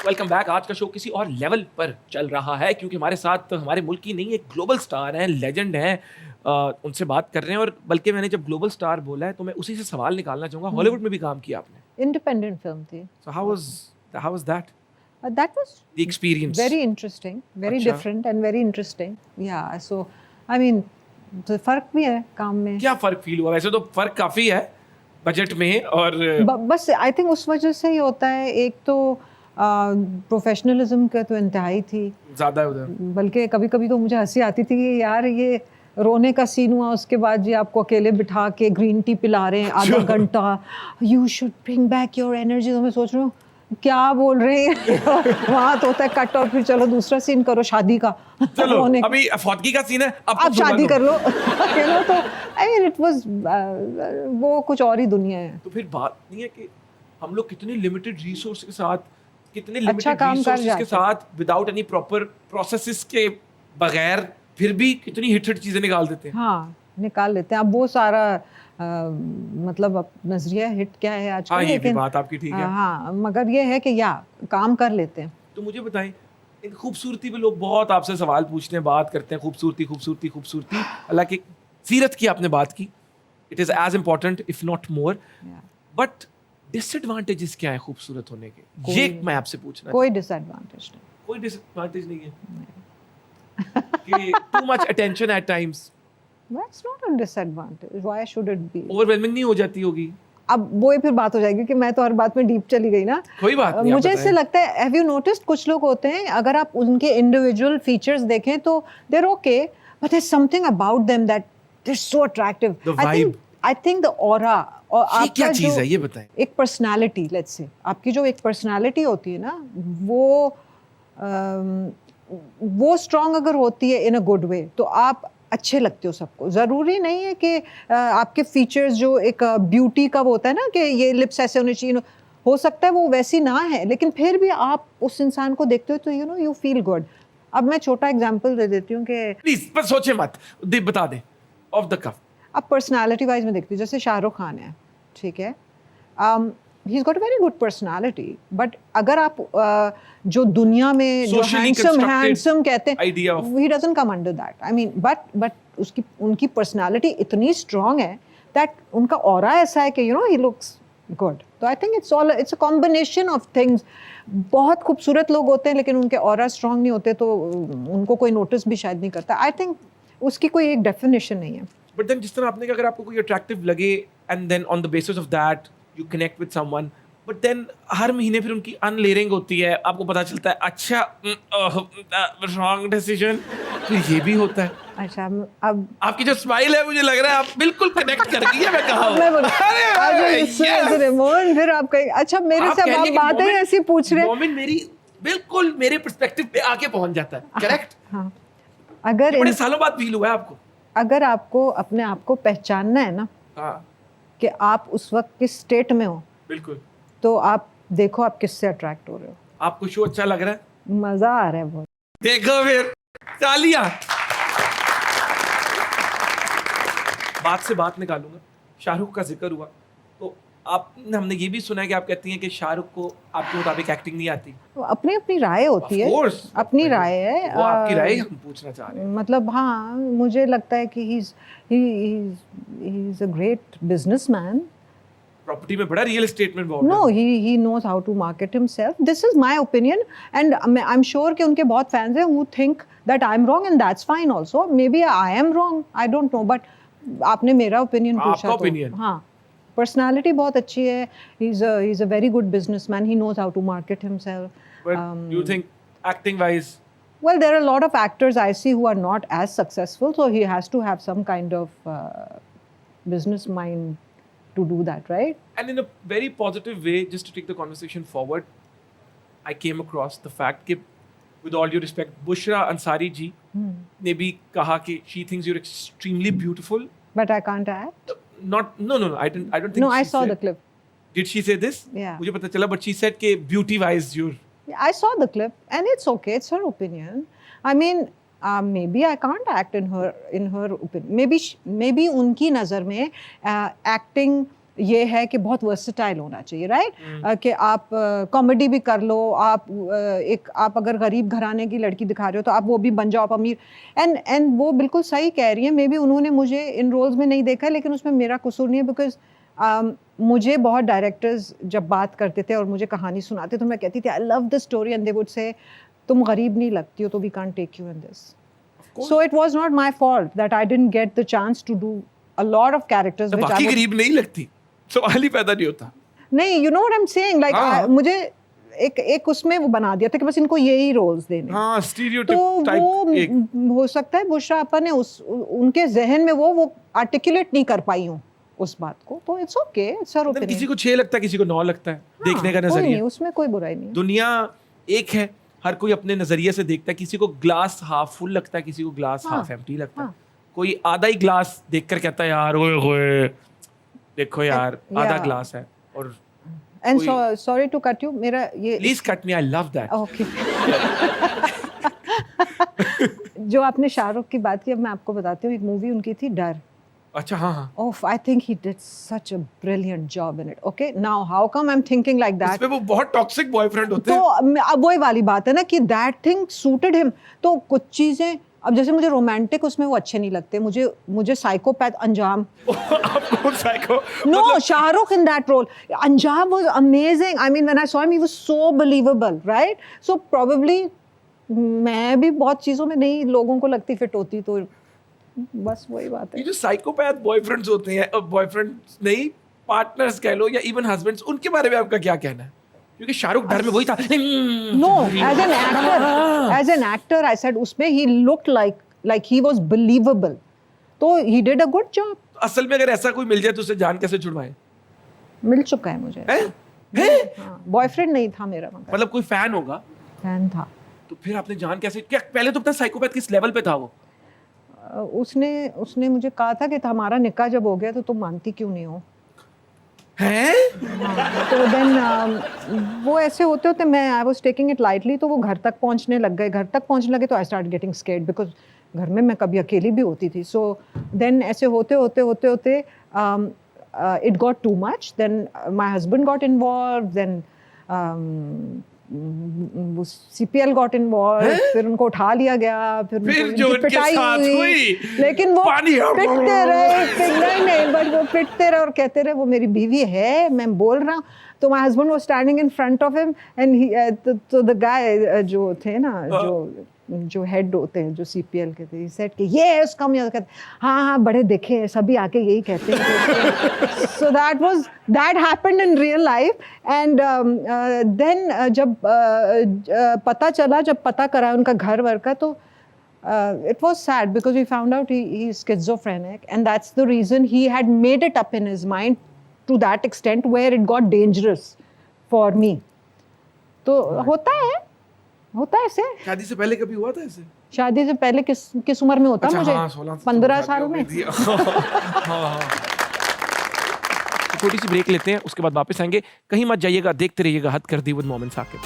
Welcome back. आज का show किसी और लेवल पर चल रहा है क्योंकि हमारे साथ हमारे मुल्क की नहीं, एक ग्लोबल स्टार हैं, लेजेंड हैं। उनसे बात कर रहे हैं। और बल्कि मैंने जब ग्लोबल स्टार बोला है तो मैं उसी से सवाल निकालना चाहूँगा। हॉलीवुड में भी काम किया आपने। इंडिपेंडेंट फिल्म थी। So how was that That was the experience? very interesting, very अच्छा। different and very interesting. Yeah, so I mean, तो फर्क भी है काम में। क्या फ़र्क फील हुआ? वैसे तो फ़र्क काफ़ी है बजट में और बस आई थिंक उस वजह से ही होता है। एक तो प्रोफेशनलिज्म का तो इंतहाई थी, ज़्यादा उधर। बल्कि कभी कभी तो मुझे हंसी आती थी कि यार ये रोने का सीन हुआ, उसके बाद जी आपको अकेले बिठा के ग्रीन टी पिला रहे हैं आधा घंटा, you should bring back your energy. तो मैं सोच रही हूँ क्या बोल रहे हैं वहाँ तो होता है कट और फिर चलो दूसरा सीन करो शादी का। चलो रोने का। अभी फौतगी का सीन है, अब आप शादी कर लो you know, तो आई मीन इट वाज वो कुछ और ही दुनिया है। तो फिर बात नहीं है कि हम लोग कितने लिमिटेड रिसोर्स के साथ, कितने अच्छा लिमिटेड काम कर रिसोर्सेज के जाते साथ, विदाउट एनी प्रॉपर प्रोसेसेस के बगैर फिर भी कितनी हिट चीजें निकाल देते हैं। हाँ निकाल लेते हैं। अब वो सारा मतलब अब नजरिया हिट क्या है आजकल, हाँ, ये भी लेकिन बात आपकी ठीक है। हाँ मगर ये है कि या काम कर लेते हैं। तो मुझे बताएं, इन खूबसूरती पे लोग बहुत आपसे सवाल पूछते हैं, बात करते हैं, खूबसूरती खूबसूरती खूबसूरती। हालांकि सीरत की आपने बात की, it is as important if not more, but disadvantages क्या है खूबसूरत होने के? ये मैं आपसे पूछना कोई डिसएडवांटेज नहीं। कोई डिसएडवांटेज नहीं है कि too much attention eight times That's not a disadvantage. Why should it be? Overwhelming नहीं हो जाती होगी? अब वो ही फिर बात हो जाएगी कि मैं तो हर बात में डीप चली गई ना। कोई बात नहीं, मुझे इससे लगता है, हैव यू नोटिस्ड कुछ लोग होते हैं अगर आप उनके इंडिविजुअल फीचर्स देखें तो they are okay, but there is something about them that they are so attractive. I think the aura और ये क्या चीज है, ये बताएं। एक पर्सनालिटी, लेट्स से आपकी जो एक पर्सनालिटी होती है ना, वो स्ट्रांग अगर होती है इन अ गुड वे तो आप अच्छे लगते हो सबको। ज़रूरी नहीं है कि आपके फीचर्स जो एक ब्यूटी का वो होता है ना कि ये लिप्स ऐसे होने चाहिए, हो सकता है वो वैसी ना है, लेकिन फिर भी आप उस इंसान को देखते हो तो you know you feel good. अब मैं छोटा एग्जांपल दे देती हूँ कि प्लीज बस सोचे मत, बता दे ऑफ द कफ। अब पर्सनालिटी वाइज में देखती हूँ, जैसे शाहरुख खान है, ठीक है, he is got a very good personality, but अगर आप जो दुनिया में जो हैंडसम कहते हैं, he doesn't come under that. I mean but उसकी उनकी पर्सनालिटी इतनी स्ट्रांग है दैट उनका ऑरा ऐसा है कि you know he looks good. तो I think it's a combination of things. बहुत खूबसूरत लोग होते हैं लेकिन उनके ऑरा स्ट्रांग नहीं होते तो उनको कोई नोटिस भी शायद नहीं करता। आई थिंक उसकी कोई एक डेफिनेशन नहीं है। बट देन जिस तरह आपने कहा, अगर आपको कोई अट्रैक्टिव लगे and then on the basis of that you connect with someone, but then हर महीने फिर उनकी अनलेयरिंग होती है, आपको पता चलता है अच्छा रॉन्ग डिसीजन, फिर ये भी होता है। अच्छा अब आपकी जो स्माइल है, मुझे लग रहा है आप बिल्कुल कनेक्ट कर गई है। मैं कहा हूं, मैं मोहन, फिर आप कहीं अच्छा मेरे से आप बातें ऐसी पूछ रहे हैं, मोमिन मेरी बिल्कुल मेरे पर्सपेक्टिव पे आके पहुंच जाता है। करेक्ट। हाँ, अगर बड़े सालों बाद फील हुआ है आपको? अगर आपको अपने आप को पहचानना है ना, हाँ, कि आप उस वक्त किस स्टेट में हो, बिल्कुल, तो आप देखो आप किससे अट्रैक्ट हो रहे हो। आपको शो अच्छा लग रहा है? मजा आ रहा है बहुत। देखो फिर तालियां। बात से बात निकालूंगा, शाहरुख का जिक्र हुआ तो हमने ये भी सुना है कि आप कहती हैं कि शाहरुख को आपके मुताबिक एक्टिंग नहीं आती। अपनी अपनी राय होती है, अपनी राय है, वो आपकी राय हम पूछना चाह रहे हैं। मतलब हाँ, मुझे लगता है कि he is a great businessman. Property में बड़ा रियल एस्टेट में इन्वॉल्व है। No, he knows how to market himself. This is my opinion, and I'm sure कि उनके बहुत fans हैं who think that I'm wrong, and that's fine also. Maybe I am wrong, I don't know, but आपने मेरा opinion पूछा आपका तो opinion? हाँ, personality बहुत अच्छी है. He's a very good businessman. He knows how to market himself. But you think acting wise? Well, there are a lot of actors I see who are not as successful, so he has to have some kind of business mind to do that, right? And in a very positive way, just to take the conversation forward, I came across the fact that, with all due respect, Bushra Ansari ji ने भी कहा कि she thinks you're extremely beautiful. But I can't act. No, I don't think. No, I saw the clip. Did she say this? Yeah. मुझे पता चला, but she said कि beauty wise you're. I saw the clip, and it's okay. It's her opinion. I mean, maybe I can't act in her opinion. Maybe उनकी नज़र में acting ये है कि बहुत वर्सेटाइल होना चाहिए, राइट? कि आप कॉमेडी भी कर लो, आप अगर गरीब घराने की लड़की दिखा रहे हो तो आप वो भी बन जाओ, आप अमीर। एंड वो बिल्कुल सही कह रही है। मे बी उन्होंने मुझे इन रोल्स में नहीं देखा, लेकिन उसमें मेरा कसूर नहीं है, बिकॉज मुझे बहुत डायरेक्टर्स जब बात करते थे और मुझे कहानी सुनाते तो मैं कहती थी I love the story, and they would say तुम गरीब नहीं लगती हो तो we can't take you in this. So it was not my fault that I didn't get the chance to do a lot of characters which बाकी गरीब नहीं लगती, सवाल ही पैदा नहीं होता। नहीं, you know what I'm saying, like मुझे एक उसमें वो बना दिया था कि बस इनको यही रोल्स देने। हाँ, स्टीरियोटाइप तो टाइप वो हो सकता है बुशरा आपा ने उनके जहन में वो आर्टिकुलेट नहीं कर पाई हूँ उस बात को, तो it's okay, it's her opinion. किसी को 6 लगता है, किसी को 9 लगता है, देखने का नजरिया, उसमें कोई बुराई नहीं। दुनिया एक है, हर कोई अपने नजरिए से देखता है। किसी को ग्लास हाफ फुल लगता है, किसी को ग्लास हाफ एम्प्टी लगता है। कोई आधा ही ग्लास देखकर कहता है यार ओए होए देखो यार आधा ग्लास है। और and sorry to cut you, मेरा ये please cut me, I love that. Okay. जो आपने शाहरुख की बात की, अब मैं आपको बताती हूँ, एक मूवी उनकी थी डर। अच्छा, हाँ हाँ। Oh, I think he did such a brilliant job in it. Okay, now how come I'm thinking like that? उसमें वो बहुत टॉक्सिक बॉयफ्रेंड होते हैं। तो अब वही वाली बात है ना कि that thing suited him. तो कुछ चीजें, अब जैसे मुझे रोमांटिक उसमें वो अच्छे नहीं लगते, मुझे साइकोपैथ अंजाम। आपको psycho? No, Shahrukh in that role. अंजाम was amazing. I mean, when I saw him, he was so believable, right? So probably मैं भी बहुत चीजों में नहीं लोगों को लगती फिट होती, तो बस वही बात है। ये जो साइकोपैथ बॉयफ्रेंड्स होते हैं, बॉयफ्रेंड्स नहीं, पार्टनर्स कह लो या इवन हस्बैंड्स, उनके बारे में आपका क्या कहना है? क्योंकि शाहरुख डर में वही था। No, as an actor I said उसमें ही looked like he was believable, तो he did a good job. असल में अगर ऐसा कोई मिल जाए तो उसे जान कैसे छुड़वाएं? मिल चुका है मुझे। बॉयफ्रेंड नहीं था मेरा, मगर मतलब कोई फैन होगा। फैन था। तो फिर आपने जान कैसे, क्या पहले तो अपना साइकोपैथ किस लेवल पे था वो? उसने मुझे कहा था कि हमारा निकाह जब हो गया तो तुम मानती क्यों नहीं हो? हैं? तो देन वो ऐसे होते होते मैं I was taking it lightly, तो वो घर तक पहुंचने लगे तो I start getting scared, because घर में मैं कभी अकेली भी होती थी। सो देन ऐसे होते it got too much, then my husband got involve, then CPL got involve, फिर उनको उठा लिया गया, फिर जो पिटाई हुई, लेकिन वो पिटते रहे, बट वो पिटते रहे और कहते रहे वो मेरी बीवी है, मैं बोल रहा हूँ। तो my husband was standing in front of him and तो द गाय जो थे ना, जो हेड होते हैं, जो CPL के थे, he said कि ये उसका मुझे कहते हाँ बड़े देखे हैं, सभी आके यही कहते हैं। So that happened in real life, and then जब पता करा उनका घर वर का, तो it was sad because we found out he is schizophrenic, and that's the reason he had made it up in his mind to that extent where it got dangerous for me. तो होता है ऐसे। शादी से पहले कभी हुआ था ऐसे? शादी से पहले किस उम्र में होता? अच्छा, मुझे हाँ, 15 साल में। हाँ। छोटी सी ब्रेक लेते हैं, उसके बाद वापस आएंगे। कहीं मत जाइएगा, देखते रहिएगा हद कर दी विद मोमेंट्स आके।